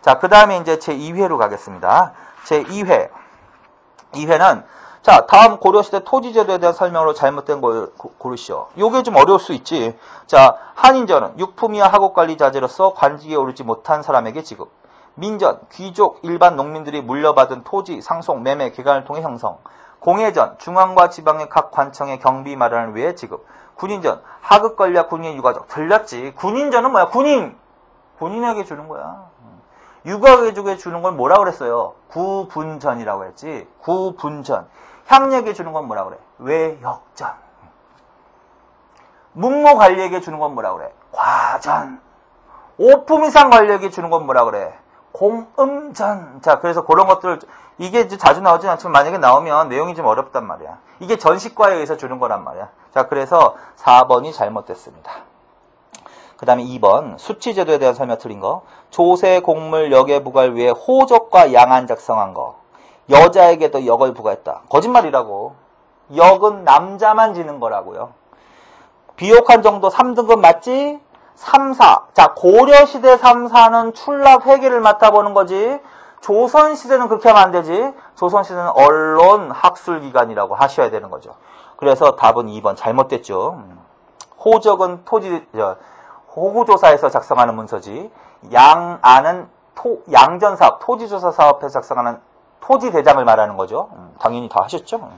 자, 그 다음에 이제 제2회로 가겠습니다. 제2회. 2회는, 자, 다음 고려시대 토지제도에 대한 설명으로 잘못된 걸 고르시오. 요게 좀 어려울 수 있지. 자, 한인전은 육품이야 학업관리 자재로서 관직에 오르지 못한 사람에게 지급. 민전, 귀족, 일반 농민들이 물려받은 토지, 상속, 매매, 개간을 통해 형성. 공예전, 중앙과 지방의 각 관청의 경비 마련을 위해 지급. 군인전, 하급관리와 군인의 유가족. 들렸지. 군인전은 뭐야? 군인에게 주는 거야. 유가족에게 주는 걸 뭐라 그랬어요? 구분전이라고 했지. 구분전. 향력에게 주는 건 뭐라 그래? 외역전. 문무관리에게 주는 건 뭐라 그래? 과전. 오품이상 관리에게 주는 건 뭐라 그래? 공음전. 자, 그래서 그런 것들을, 이게 자주 나오진 않지만 만약에 나오면 내용이 좀 어렵단 말이야. 이게 전식과에 의해서 주는 거란 말이야. 자, 그래서 4번이 잘못됐습니다. 그 다음에 2번, 수치제도에 대한 설명 틀린 거. 조세, 공물, 역의 부과를 위해 호적과 양안 작성한 거. 여자에게도 역을 부과했다. 거짓말이라고. 역은 남자만 지는 거라고요. 비옥한 정도 3등급 맞지? 3, 4. 자, 고려시대 3, 4는 출납 회계를 맡아보는 거지. 조선시대는 그렇게 하면 안 되지. 조선시대는 언론 학술기관이라고 하셔야 되는 거죠. 그래서 답은 2번 잘못됐죠. 호적은 호구조사에서 작성하는 문서지. 양안은 양전사업, 토지조사 사업에서 작성하는 토지대장을 말하는 거죠. 당연히 다 하셨죠.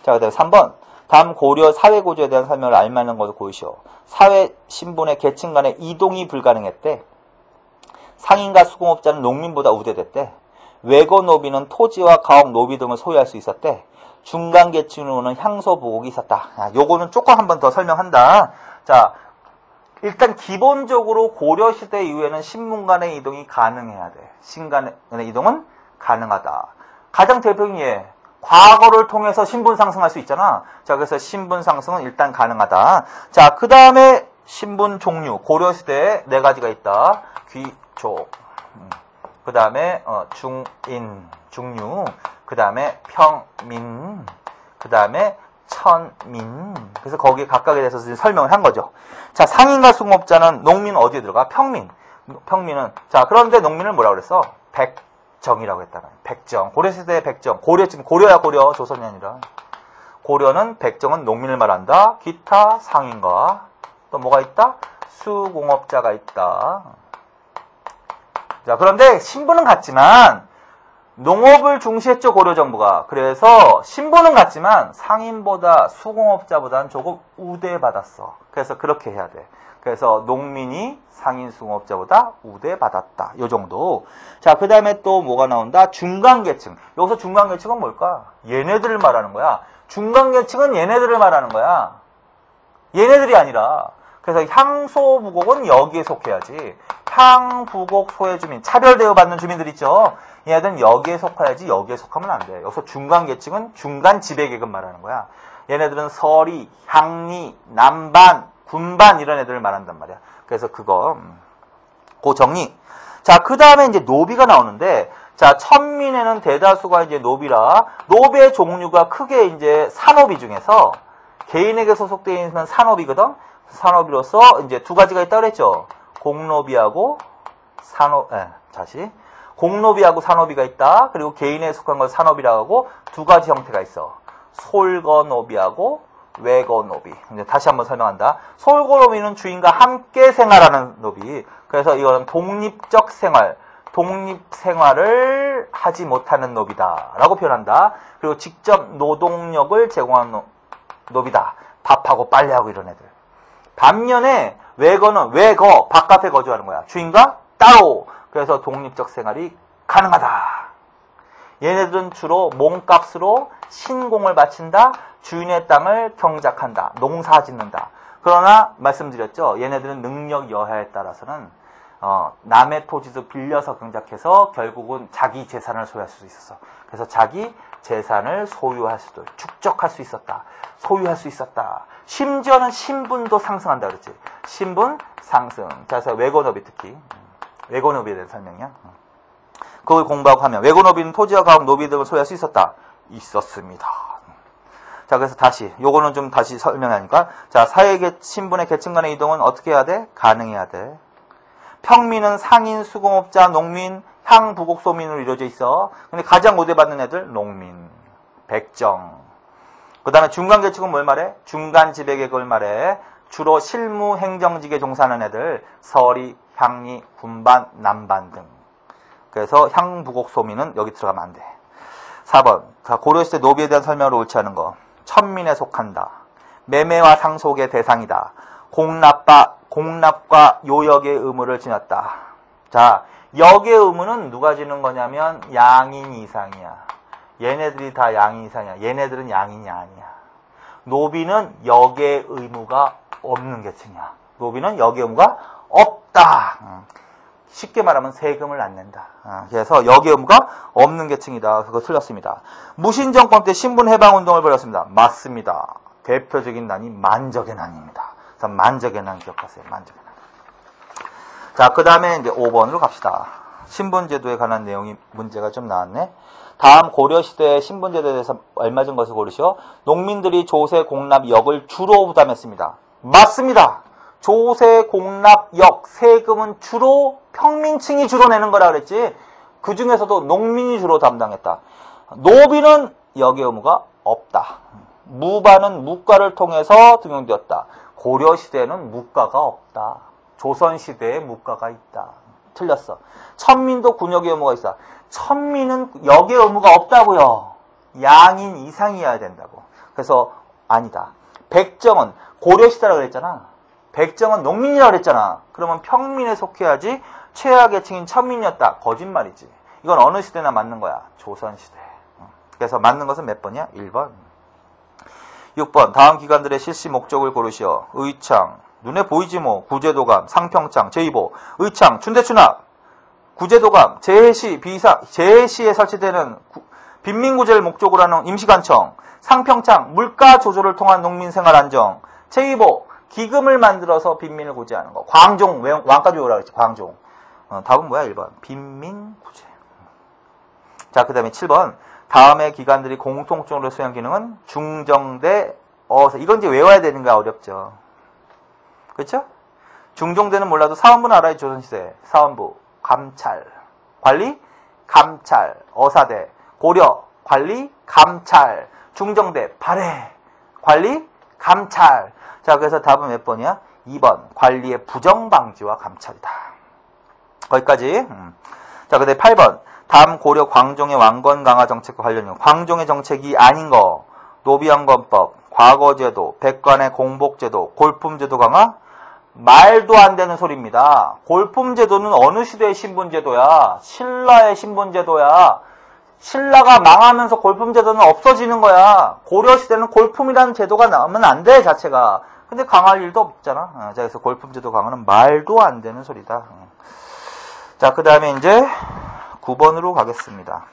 자, 그 다음에 3번. 다음 고려 사회구조에 대한 설명을 알맞는 것을 고르시오. 사회 신분의 계층 간의 이동이 불가능했대. 상인과 수공업자는 농민보다 우대됐대. 외거노비는 토지와 가옥, 노비 등을 소유할 수 있었대. 중간계층으로는 향소보곡이 있었다. 요거는 조금 한 번 더 설명한다. 자, 일단 기본적으로 고려시대 이후에는 신분 간의 이동이 가능해야 돼. 신간의 이동은 가능하다. 가장 대표적인 예. 과거를 통해서 신분 상승할 수 있잖아. 자, 그래서 신분 상승은 일단 가능하다. 자, 그 다음에 신분 종류. 고려시대에 4가지가 있다. 귀족. 그 다음에 중인, 중류. 그 다음에 평민. 그 다음에 천민. 그래서 거기에 각각에 대해서 설명을 한 거죠. 자, 상인과 수공업자는 농민 어디에 들어가? 평민. 평민은 자, 그런데 농민을 뭐라고 그랬어? 백정이라고 했다는. 백정. 고려시대의 백정. 지금 고려야 고려. 조선이 아니라. 고려는 백정은 농민을 말한다. 기타 상인과 또 뭐가 있다? 수공업자가 있다. 자, 그런데 신분은 같지만 농업을 중시했죠, 고려정부가. 그래서 신분은 같지만 상인보다 수공업자보다는 조금 우대받았어. 그래서 그렇게 해야 돼. 그래서 농민이 상인 수공업자보다 우대받았다. 요 정도. 자, 그 다음에 또 뭐가 나온다? 중간계층. 여기서 중간계층은 뭘까? 얘네들을 말하는 거야. 중간계층은 얘네들을 말하는 거야. 얘네들이 아니라. 그래서 향소부곡은 여기에 속해야지. 향부곡 소외주민, 차별 대우받는 주민들 있죠. 얘네들은 여기에 속해야지 여기에 속하면 안 돼. 여기서 중간계층은 중간 지배계급 말하는 거야. 얘네들은 서리, 향리, 남반, 군반 이런 애들을 말한단 말이야. 그래서 그거 그 정리. 자, 그 다음에 이제 노비가 나오는데, 자, 천민에는 대다수가 이제 노비라. 노비의 종류가 크게 이제 산업이 중에서 개인에게 소속되어 있는 산업이거든. 산업이로서 이제 2가지가 있다고 그랬죠. 공노비하고 공노비하고 산업이가 있다. 그리고 개인에 속한 걸 산업이라고 하고 2가지 형태가 있어. 솔거노비하고 외거노비. 이제 다시 한번 설명한다. 솔거노비는 주인과 함께 생활하는 노비. 그래서 이거는 독립적 생활, 독립생활을 하지 못하는 노비다 라고 표현한다. 그리고 직접 노동력을 제공하는 노비다. 밥하고 빨래하고 이런 애들. 반면에 외거는 바깥에 거주하는 거야. 주인과 따로. 그래서 독립적 생활이 가능하다. 얘네들은 주로 몸값으로 신공을 바친다. 주인의 땅을 경작한다. 농사 짓는다. 그러나 말씀드렸죠. 얘네들은 능력 여하에 따라서는 남의 토지도 빌려서 경작해서 결국은 자기 재산을 소유할 수 있었어. 그래서 자기 재산을 소유할 수도, 축적할 수 있었다. 소유할 수 있었다. 심지어는 신분도 상승한다 그랬지. 신분 상승. 자, 그래서 외거노비 특히. 외거노비에 대한 설명이야. 그걸 공부하고 하면 외거노비는 토지와 가옥, 노비 등을 소유할 수 있었다. 있었습니다. 자, 그래서 다시 요거는 좀 다시 설명하니까 자, 사회 신분의 계층 간의 이동은 어떻게 해야 돼? 가능해야 돼. 평민은 상인, 수공업자, 농민, 향부곡소민으로 이루어져 있어. 근데 가장 우대받는 애들 농민, 백정. 그 다음에 중간계층은 뭘 말해? 중간지배계급을 말해. 주로 실무 행정직에 종사하는 애들, 서리, 향리, 군반, 남반 등. 그래서 향부곡소민은 여기 들어가면 안 돼. 4번. 고려시대 노비에 대한 설명으로 옳지 않은 거. 천민에 속한다. 매매와 상속의 대상이다. 공납과 요역의 의무를 지녔다. 자, 역의 의무는 누가 지는 거냐면 양인 이상이야. 얘네들이 다 양인 이상이야. 얘네들은 양인이 아니야. 노비는 역의 의무가 없는 계층이야. 노비는 역의 의무가 없다. 쉽게 말하면 세금을 안 낸다. 그래서 역의 의무가 없는 계층이다. 그거 틀렸습니다. 무신정권 때 신분해방운동을 벌였습니다. 맞습니다. 대표적인 난이 만적의 난입니다. 그래서 만적의 난 기억하세요. 만적의 난. 자, 그 다음에 이제 5번으로 갑시다. 신분제도에 관한 내용이 문제가 좀 나왔네. 다음 고려시대의 신분제도에 대해서 알맞은 것을 고르시오. 농민들이 조세, 공납, 역을 주로 부담했습니다. 맞습니다. 조세, 공납, 역, 세금은 주로 평민층이 주로 내는 거라 그랬지. 그 중에서도 농민이 주로 담당했다. 노비는 역의 의무가 없다. 무반은 무가를 통해서 등용되었다. 고려시대에는 무가가 없다. 조선시대에 무가가 있다. 틀렸어. 천민도 군역의 의무가 있어. 천민은 역의 의무가 없다고요. 양인 이상이어야 된다고. 그래서 아니다. 백정은 고려시대라고 그랬잖아. 백정은 농민이라고 그랬잖아. 그러면 평민에 속해야지 최하계층인 천민이었다. 거짓말이지. 이건 어느 시대나 맞는 거야. 조선시대. 그래서 맞는 것은 몇 번이야? 1번. 6번. 다음 기관들의 실시 목적을 고르시오. 의창. 눈에 보이지 뭐. 구제도감, 상평창, 제2보. 의창, 춘대춘합. 구제도감, 재해시, 재해시에 설치되는 빈민구제를 목적으로 하는 임시관청. 상평창, 물가 조절을 통한 농민생활 안정. 제2보, 기금을 만들어서 빈민을 구제하는 거. 광종, 왕가조라고 했지, 광종. 답은 뭐야? 1번. 빈민구제. 자, 그 다음에 7번. 다음의 기관들이 공통적으로 수행 기능은 중정대, 어서. 이건 이제 외워야 되는 거 어렵죠. 그렇죠? 중정대는 몰라도 사원부는 알아야 조선시대. 사원부, 감찰, 관리, 감찰, 어사대, 고려, 관리, 감찰, 중정대, 발해, 관리, 감찰. 자, 그래서 답은 몇 번이야? 2번. 관리의 부정방지와 감찰이다. 거기까지. 자, 그 다음에 8번. 다음 고려 광종의 왕건 강화 정책과 관련된 광종의 정책이 아닌 거. 노비연건법, 과거제도, 백관의 공복제도, 골품제도 강화. 말도 안 되는 소리입니다. 골품제도는 어느 시대의 신분제도야? 신라의 신분제도야. 신라가 망하면서 골품제도는 없어지는 거야. 고려시대는 골품이라는 제도가 나오면 안 돼, 자체가. 근데 강할 일도 없잖아. 자, 그래서 골품제도 강화는 말도 안 되는 소리다. 자, 그 다음에 이제 9번으로 가겠습니다.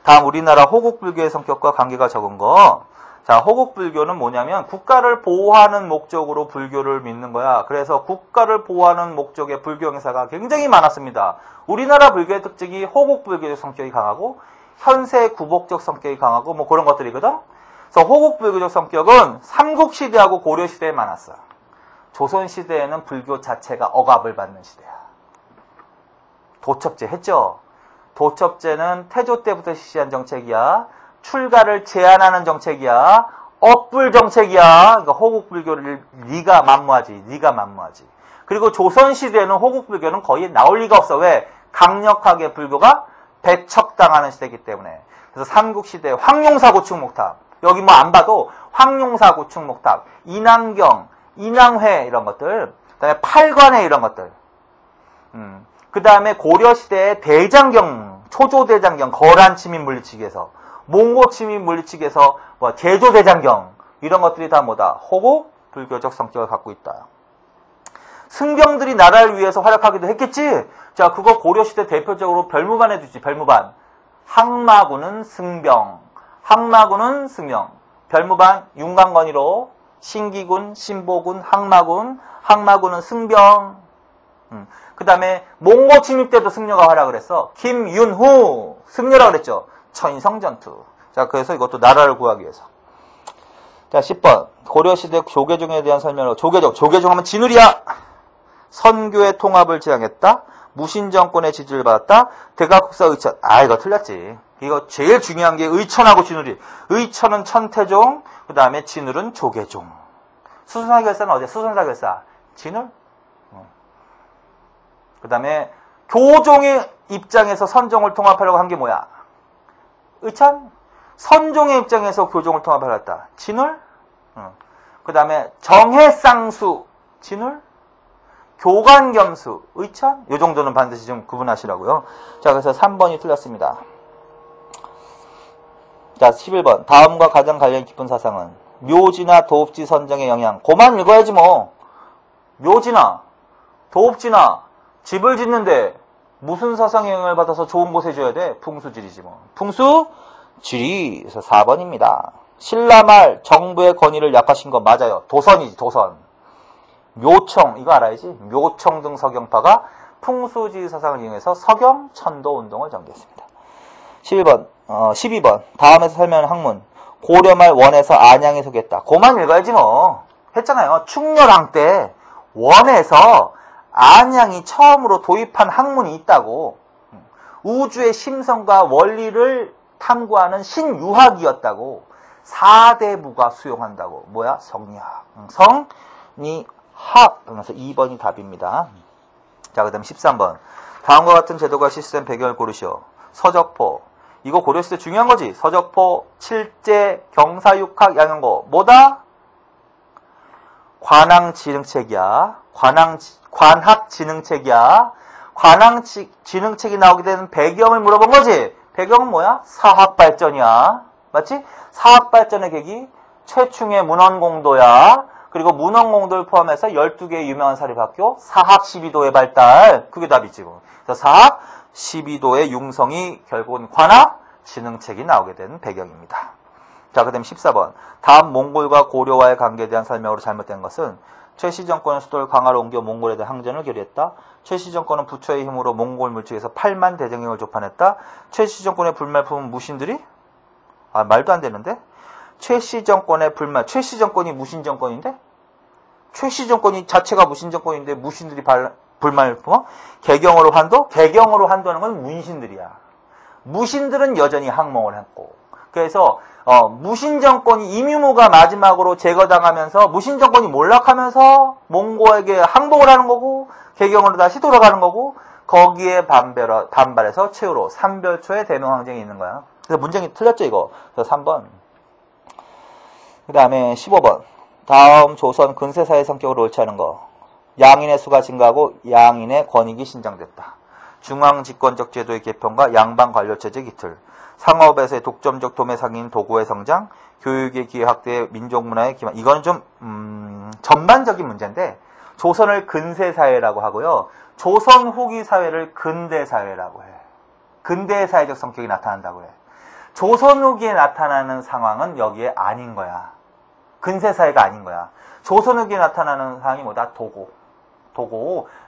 다음 우리나라 호국불교의 성격과 관계가 적은 거. 자, 호국불교는 뭐냐면 국가를 보호하는 목적으로 불교를 믿는 거야. 그래서 국가를 보호하는 목적의 불교 행사가 굉장히 많았습니다. 우리나라 불교의 특징이 호국불교적 성격이 강하고 현세 구복적 성격이 강하고 뭐 그런 것들이거든. 그래서 호국불교적 성격은 삼국시대하고 고려시대에 많았어. 조선시대에는 불교 자체가 억압을 받는 시대야. 도첩제 했죠? 도첩제는 태조 때부터 실시한 정책이야. 출가를 제한하는 정책이야. 업불 정책이야. 그러니까 호국불교를 네가 만무하지. 그리고 조선시대에는 호국불교는 거의 나올 리가 없어. 왜? 강력하게 불교가 배척당하는 시대이기 때문에. 그래서 삼국시대 황룡사 고충목탑. 여기 뭐 안 봐도 황룡사 고충목탑, 인왕경, 인왕회 이런 것들. 그 다음에 팔관회 이런 것들. 그 다음에 고려시대의 대장경, 초조대장경, 거란치민 물리치기에서 몽고 침입 물리치기에서 뭐 제조대장경 이런 것들이 다 뭐다? 호국 불교적 성격을 갖고 있다. 승병들이 나라를 위해서 활약하기도 했겠지. 자, 그거 고려시대 대표적으로 별무반 해두지. 별무반. 항마군은 승병, 항마군은 승명. 별무반 윤광건이로 신기군, 신보군, 항마군. 항마군은 승병. 그 다음에 몽고 침입 때도 승려가 활약을 했어. 김윤후 승려라고 그랬죠. 천성전투. 자, 그래서 이것도 나라를 구하기 위해서. 자, 10번. 고려시대 조계종에 대한 설명으로. 조계종 하면 진울이야. 선교의 통합을 지향했다. 무신정권의 지지를 받았다. 대각국사 의천. 아, 이거 틀렸지. 이거 제일 중요한 게 의천하고 진울이. 의천은 천태종, 그 다음에 진울은 조계종. 수선사결사는 어디야? 수선사결사. 진울? 그 다음에 교종의 입장에서 선종을 통합하려고 한 게 뭐야? 의천? 선종의 입장에서 교종을 통합하려 했다. 진울? 그 다음에 정해쌍수. 진울? 교관겸수. 의천? 요 정도는 반드시 좀 구분하시라고요. 자, 그래서 3번이 틀렸습니다. 자, 11번. 다음과 가장 관련이 깊은 사상은 묘지나 도읍지 선정의 영향. 그만 읽어야지 뭐. 묘지나 도읍지나 집을 짓는데 무슨 사상의 영향을 받아서 좋은 곳에 줘야 돼? 풍수지리지 뭐. 풍수지리. 그래서 4번입니다. 신라말 정부의 권위를 약화신 건 맞아요. 도선이지, 도선. 묘청, 이거 알아야지. 묘청 등 서경파가 풍수지리 사상을 이용해서 서경 천도 운동을 전개했습니다. 12번. 다음에서 설명하는 학문. 고려말 원에서 안양에 서겠다. 그만 읽어야지 뭐. 했잖아요. 충렬왕 때 원에서 안양이 처음으로 도입한 학문이 있다고. 우주의 심성과 원리를 탐구하는 신유학이었다고. 4대부가 수용한다고. 뭐야? 성리학. 성리학. 그래서 2번이 답입니다. 자, 그 다음 13번. 다음과 같은 제도가 실시된 배경을 고르시오. 서적포. 이거 고려했을 때 중요한 거지. 서적포, 칠제, 경사육학, 양형고. 뭐다? 관항지능책이야. 관학지능책이야. 관항지능책이 나오게 되는 배경을 물어본 거지. 배경은 뭐야? 사학발전이야. 맞지? 사학발전의 계기, 최충의 문헌공도야. 그리고 문헌공도를 포함해서 12개의 유명한 사립학교, 사학 12도의 발달. 그게 답이지 뭐. 그래서 사학 12도의 융성이 결국은 관학 지능책이 나오게 된 배경입니다. 자, 그 다음 14번. 다음 몽골과 고려와의 관계에 대한 설명으로 잘못된 것은 최씨 정권은 수도를 강화로 옮겨 몽골에 대한 항전을 결의했다. 최씨 정권은 부처의 힘으로 몽골 물직에서 8만 대정령을 조판했다. 최씨 정권의 불말품은 무신들이? 아, 말도 안 되는데? 최씨 정권의 불말, 최씨 정권이 무신 정권인데? 최씨 정권이 자체가 무신 정권인데 무신들이 불말품? 개경으로 환도? 개경으로 환도하는 건 문신들이야. 무신들은 여전히 항몽을 했고. 그래서 무신 정권이 이뮤무가 마지막으로 제거당하면서 무신 정권이 몰락하면서 몽고에게 항복을 하는 거고 개경으로 다시 돌아가는 거고 거기에 반발해서 최후로 삼별초의 대명항쟁이 있는 거야. 그래서 문제가 틀렸죠 이거. 그래서 3번. 그 다음에 15번. 다음 조선 근세사의 성격을 옳지 않은 거. 양인의 수가 증가하고 양인의 권익이 신장됐다. 중앙집권적 제도의 개편과 양방관료체제 기틀. 상업에서의 독점적 도매상인 도구의 성장, 교육의 기회 확대, 민족문화의 기반. 이건 좀 전반적인 문제인데 조선을 근세사회라고 하고요. 조선 후기 사회를 근대사회라고 해. 근대사회적 성격이 나타난다고 해. 조선 후기에 나타나는 상황은 여기에 아닌 거야. 근세사회가 아닌 거야. 조선 후기에 나타나는 상황이 뭐다? 도고.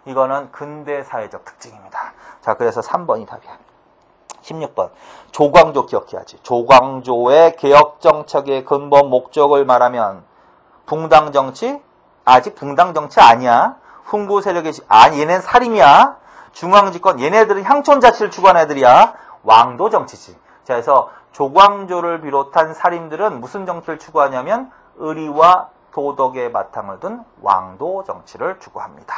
이거는 근대사회적 특징입니다. 자, 그래서 3번이 답이야. 16번. 조광조 기억해야지. 조광조의 개혁정책의 근본 목적을 말하면 붕당정치? 아직 붕당정치 아니야. 훈구 세력의 아니 얘네는 살인이야. 중앙집권 얘네들은 향촌자치를 추구하는 애들이야. 왕도정치지. 자, 그래서 조광조를 비롯한 살인들은 무슨 정치를 추구하냐면 의리와 도덕의 바탕을 둔 왕도정치를 추구합니다.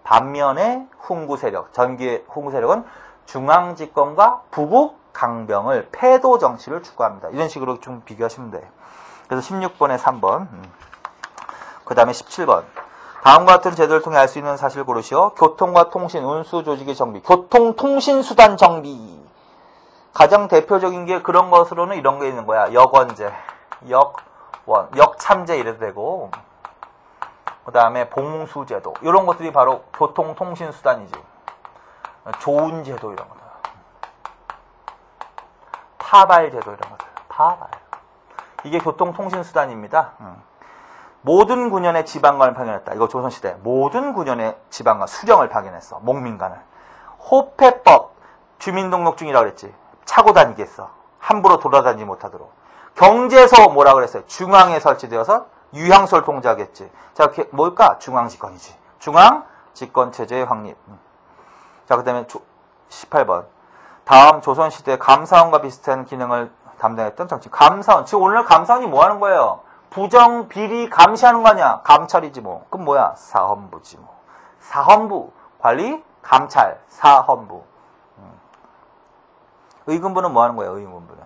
반면에 훈구세력, 전기의 훈구세력은 중앙집권과 부국 강병을 패도 정치를 추구합니다. 이런 식으로 좀 비교하시면 돼요. 그래서 16번에 3번. 그 다음에 17번. 다음과 같은 제도를 통해 알 수 있는 사실을 고르시오. 교통과 통신, 운수 조직의 정비. 교통통신수단 정비. 가장 대표적인 게 그런 것으로는 이런 게 있는 거야. 역원제, 역참제 이래도 되고. 그 다음에 봉수제도. 이런 것들이 바로 교통통신수단이지. 좋은 제도 이런 것들. 파발 제도 이런 것들. 파발. 이게 교통통신수단입니다. 모든 군현의 지방관을 파견했다. 이거 조선시대. 모든 군현의 지방관, 수령을 파견했어. 목민관을. 호패법. 주민등록증이라고 그랬지. 차고 다니게 했어. 함부로 돌아다니지 못하도록. 경제소 뭐라 그랬어요? 중앙에 설치되어서 유향소를 통제하겠지. 자, 뭘까? 중앙집권이지. 중앙집권체제의 확립. 자, 그 다음에 18번. 다음 조선시대 감사원과 비슷한 기능을 담당했던 정치. 감사원. 지금 오늘 감사원이 뭐 하는 거예요? 부정, 비리, 감시하는 거 아니야? 감찰이지 뭐. 그럼 뭐야? 사헌부지 뭐. 사헌부. 관리, 감찰, 사헌부. 의금부는 뭐 하는 거예요? 의금부는.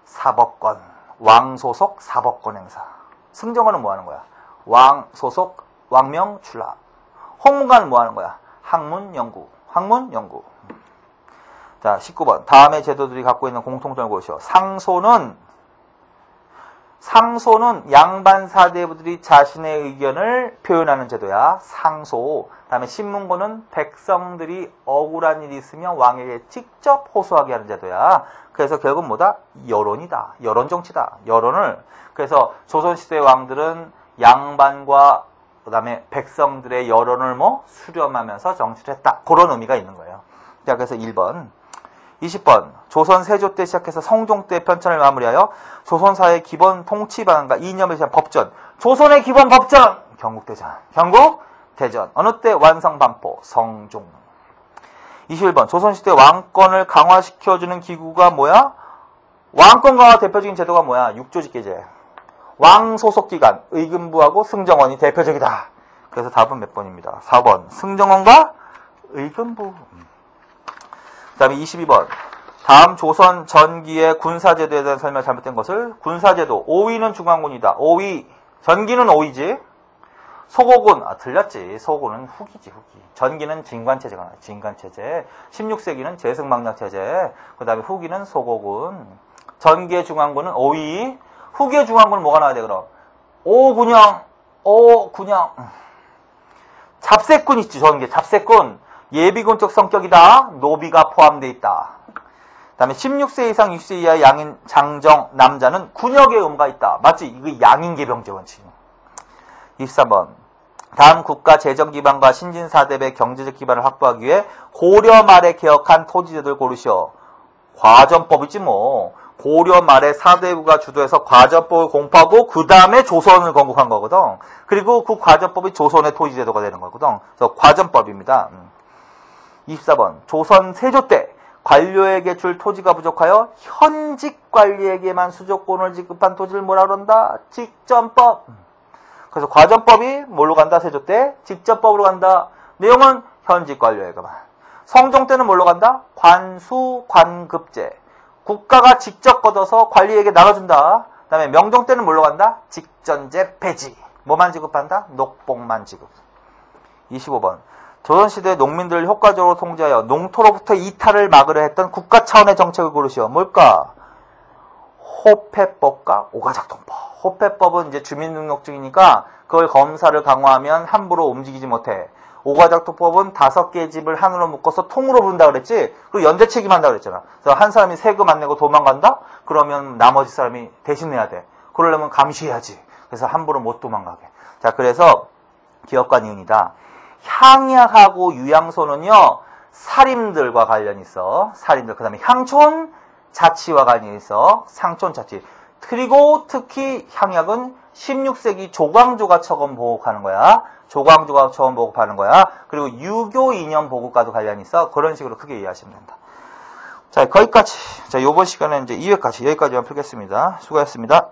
사법권. 왕 소속 사법권 행사. 승정원은 뭐 하는 거야? 왕 소속 왕명 출납. 홍문관은 뭐 하는 거야? 학문 연구. 학문 연구. 자, 19번. 다음의 제도들이 갖고 있는 공통점을 보시오. 상소는 양반 사대부들이 자신의 의견을 표현하는 제도야. 상소. 다음에 신문고는 백성들이 억울한 일이 있으면 왕에게 직접 호소하게 하는 제도야. 그래서 결국은 뭐다? 여론이다. 여론정치다. 여론을. 그래서 조선시대 왕들은 양반과 그 다음에 백성들의 여론을 수렴하면서 정치를 했다. 그런 의미가 있는 거예요. 자, 그래서 1번. 20번. 조선 세조 때 시작해서 성종 때 편찬을 마무리하여 조선사의 기본 통치 방안과 이념에 대한 법전. 조선의 기본 법전. 경국대전. 경국대전. 어느 때 완성 반포. 성종. 21번. 조선시대 왕권을 강화시켜주는 기구가 뭐야? 왕권 강화 대표적인 제도가 뭐야? 육조직계제. 왕 소속기관. 의금부하고 승정원이 대표적이다. 그래서 답은 몇 번입니다. 4번. 승정원과 의금부. 그 다음에 22번. 다음 조선 전기의 군사제도에 대한 설명 잘못된 것을 군사제도. 5위는 중앙군이다. 5위. 전기는 5위지. 소고군. 틀렸지. 소고군은 후기지, 후기. 전기는 진관체제가 나와요. 진관체제. 16세기는 제승망략체제. 그 다음에 후기는 소고군. 전기의 중앙군은 5위. 후기의 중앙군은 뭐가 나와야 돼, 그럼? 오군영. 잡세군 있지, 전기. 잡세군. 예비군적 성격이다. 노비가 포함되어 있다. 그 다음에 16세 이상 60세 이하의 양인 장정 남자는 군역의 의무가 있다. 맞지? 이거 양인계병제 원칙. 23번. 다음 국가 재정 기반과 신진사대의 경제적 기반을 확보하기 위해 고려 말에 개혁한 토지제도를 고르시오. 과전법이지 뭐. 고려 말에 사대부가 주도해서 과전법을 공포하고 그 다음에 조선을 건국한 거거든. 그리고 그 과전법이 조선의 토지제도가 되는 거거든. 그래서 과전법입니다. 24번. 조선 세조 때 관료에게 줄 토지가 부족하여 현직 관리에게만 수조권을 지급한 토지를 뭐라 그런다? 직전법. 그래서 과전법이 뭘로 간다? 세조 때 직전법으로 간다. 내용은 현직 관료에게만. 성종 때는 뭘로 간다? 관수 관급제. 국가가 직접 걷어서 관리에게 나눠준다. 그 다음에 명종 때는 뭘로 간다? 직전제 폐지. 뭐만 지급한다? 녹복만 지급. 25번. 조선시대 농민들을 효과적으로 통제하여 농토로부터 이탈을 막으려 했던 국가 차원의 정책을 고르시오. 뭘까? 호패법과 오가작동법. 호패법은 이제 주민등록증이니까 그걸 검사를 강화하면 함부로 움직이지 못해. 오가작동법은 5개의 집을 하나로 묶어서 통으로 부른다 그랬지? 그리고 연대 책임한다 그랬잖아. 그래서 한 사람이 세금 안 내고 도망간다? 그러면 나머지 사람이 대신 내야 돼. 그러려면 감시해야지. 그래서 함부로 못 도망가게. 자, 그래서 기업과 니은이다. 향약하고 유양소는요, 살인들과 관련이 있어. 살인들. 그 다음에 향촌 자치와 관련이 있어. 상촌 자치. 그리고 특히 향약은 16세기 조광조가 처음 보급하는 거야. 조광조가 처음 보급하는 거야. 그리고 유교 이념 보급과도 관련이 있어. 그런 식으로 크게 이해하시면 된다. 자, 거기까지. 자, 요번 시간에 이제 2회까지, 여기까지만 풀겠습니다. 수고하셨습니다.